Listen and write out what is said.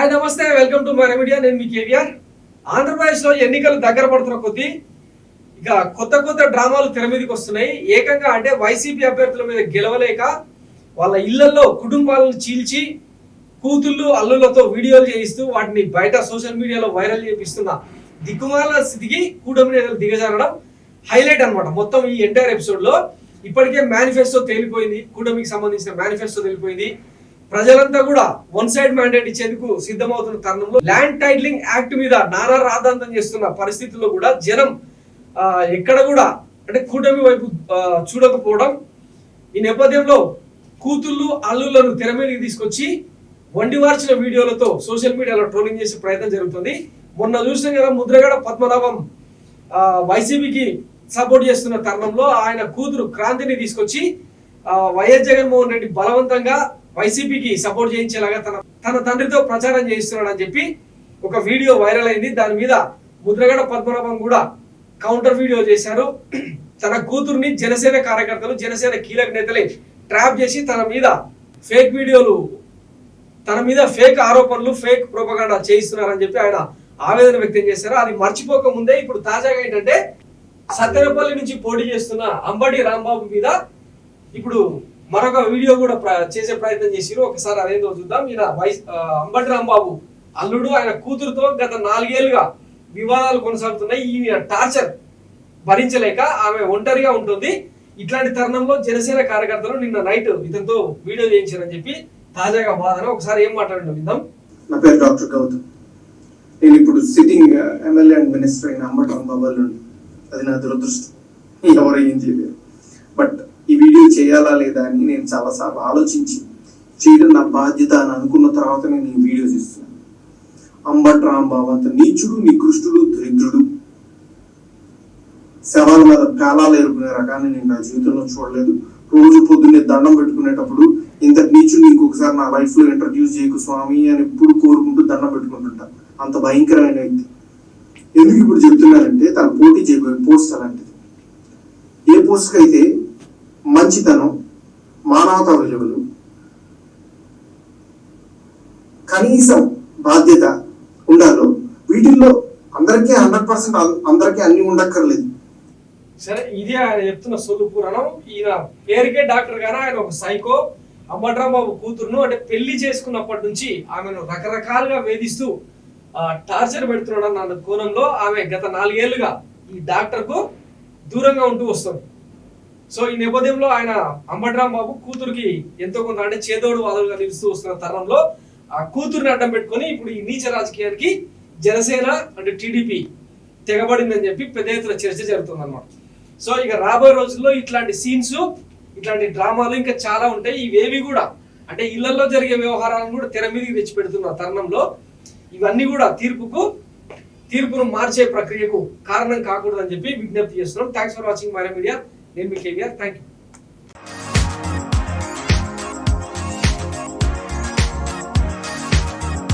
Hi నమస్తే, welcome to my media. నేను మీ కేవీఆర్. ఆంధ్రప్రదేశ్లో ఎన్నికలు దగ్గర పడుతున్న కొద్దీ ఇక కొత్త కొత్త డ్రామాలు తెర మీదకి వస్తున్నాయి. ఏకంగా అంటే వైసీపీ అభ్యర్థుల మీద గెలవలేక వాళ్ళ ఇళ్లలో కుటుంబాలను చీల్చి కూతుళ్ళు అల్లులతో వీడియోలు చేయిస్తూ వాటిని బయట సోషల్ మీడియాలో వైరల్ చేపిస్తున్న దిక్కుమాల స్థితికి కూటమి నేతలు దిగజారడం హైలైట్ అనమాట. మొత్తం ఈ ఎంటైర్ ఎపిసోడ్ లో ఇప్పటికే మేనిఫెస్టో తేలిపోయింది. కూటమికి సంబంధించిన మేనిఫెస్టో తేలిపోయింది. ప్రజలంతా కూడా వన్ సైడ్ మ్యాండేట్ ఇచ్చేందుకు సిద్ధమవుతున్న తరుణంలో ల్యాండ్ టైటిలింగ్ యాక్ట్ మీద నానా రాద్ధాంతం చేస్తున్న పరిస్థితుల్లో కూడా జనం ఎక్కడ కూడా అంటే కూటమి వైపు చూడకపోవడం, ఈ నేపథ్యంలో కూతుళ్ళు అల్లులను తెర మీదకి తీసుకొచ్చి వండివార్చిన వీడియోలతో సోషల్ మీడియాలో ట్రోలింగ్ చేసే ప్రయత్నం జరుగుతుంది. మొన్న చూసిన కదా ముద్రగడ పద్మనాభం వైసీపీకి సపోర్ట్ చేస్తున్న తరుణంలో ఆయన కూతురు క్రాంతిని తీసుకొచ్చి వైఎస్ జగన్మోహన్ రెడ్డి బలవంతంగా వైసీపీకి సపోర్ట్ చేయించేలాగా తన తండ్రితో ప్రచారం చేయిస్తున్నాడు అని చెప్పి ఒక వీడియో వైరల్ అయింది. దాని మీద ముద్రగడ పద్మనాభం కూడా కౌంటర్ వీడియో చేశారు. తన కూతుర్ని జనసేన కార్యకర్తలు, జనసేన కీలక నేతలే ట్రాప్ చేసి తన మీద ఫేక్ వీడియోలు, తన మీద ఫేక్ ఆరోపణలు, ఫేక్ ప్రోపగాండా చేయిస్తున్నారని చెప్పి ఆయన ఆవేదన వ్యక్తం చేశారు. అది మర్చిపోక ముందే ఇప్పుడు తాజాగా ఏంటంటే సత్తెనపల్లి నుంచి పోటీ చేస్తున్న అంబటి రాంబాబు మీద ఇప్పుడు మరొక వీడియో కూడా చేసే ప్రయత్నం చేసిరు. ఒకసారి అదేందో చూద్దాం. ఈయన అంబటి రాంబాబు అల్లుడు ఆయన కూతురుతో గత 4 ఏళ్లుగా వివాదాలు కొనసాగుతున్నాయి. ఈ టార్చర్ భరించలేక ఆమె ఒంటరిగా ఉంటుంది. ఇట్లాంటి తరుణంలో జనసేన కార్యకర్తలు నిన్న నైట్ ఇతనితో వీడియో చేయించారని చెప్పి తాజాగా వాదన. ఒకసారి ఏం మాట్లాడిన విందాం. నా పేరు డాక్టర్ గౌతమ్. నేను ఇప్పుడు సిట్టింగ్ ఎమ్మెల్యే అండ్ మినిస్టర్ అయిన అంబటి రాంబాబు అల్లుడు. అది నా దురదృష్టం, ఎవరు ఏం చేయలేరు. బట్ ఈ వీడియో చేయాలా లేదా అని నేను చాలాసార్లు ఆలోచించి చేయడం నా బాధ్యత అని అనుకున్న తర్వాత నేను ఈ వీడియో చేస్తున్నాను. అంబటి రాంబాబు అంత నీచుడు, నికృష్టుడు, దరిద్రుడు, శవాల మీద పేలాలు ఏరుకునే రకాన్ని నేను నా జీవితంలో చూడలేదు. రోజు పొద్దున్నే దండం పెట్టుకునేటప్పుడు ఇంత నీచుడు ఇంకొకసారి నా లైఫ్ లో ఇంట్రడ్యూస్ చేయకు స్వామి అని ఎప్పుడు కోరుకుంటూ దండం పెట్టుకుంటుంటా. అంత భయంకరమైన వ్యక్తి. ఎందుకు ఇప్పుడు చెప్తున్నానంటే తన పోటీ చేయబోయే పోస్ట్ అలాంటిది. ఏ పోస్ట్కి అయితే మంచితనం, మానవతా విలువలు, కనీసం బాధ్యత ఉండాలో వీటిల్లో అందరికీ 100% అందరికీ అన్ని ఉండక్కర్లేదు. సరే, ఇది ఆయన చెప్తున్న సొల్లు పురాణం. ఈయన పేరుకే డాక్టర్ గారు, ఆయన ఒక సైకో. అంబటి రాంబాబు కూతురును అంటే పెళ్లి చేసుకున్నప్పటి నుంచి ఆమెను రకరకాలుగా వేధిస్తూ టార్చర్ పెడుతున్నాడు అన్న కోణంలో ఆమె గత 4 ఏళ్లుగా ఈ డాక్టర్ కు దూరంగా ఉంటూ వస్తుంది. సో ఈ నేపథ్యంలో ఆయన అంబటి రాంబాబు కూతురికి ఎంతో కొంత అంటే చేదోడు వాదులుగా నిలుస్తూ వస్తున్న తరుణంలో ఆ కూతుర్ని అడ్డం పెట్టుకొని ఇప్పుడు ఈ నీచ రాజకీయానికి జనసేన అంటే టీడీపీ తెగబడిందని చెప్పి పెద్ద ఎత్తున చర్చ జరుగుతుంది అనమాట. సో ఇక రాబోయే రోజుల్లో ఇట్లాంటి సీన్స్, ఇట్లాంటి డ్రామాలు ఇంకా చాలా ఉంటాయి. ఇవేవి కూడా అంటే ఇళ్లలో జరిగే వ్యవహారాలను కూడా తెర మీదకి తెచ్చి పెడుతున్న తరుణంలో ఇవన్నీ కూడా తీర్పును మార్చే ప్రక్రియకు కారణం కాకూడదని చెప్పి విజ్ఞప్తి చేస్తున్నాం. Thanks for watching my media. నేను మీ కేవీఆర్. Thank you.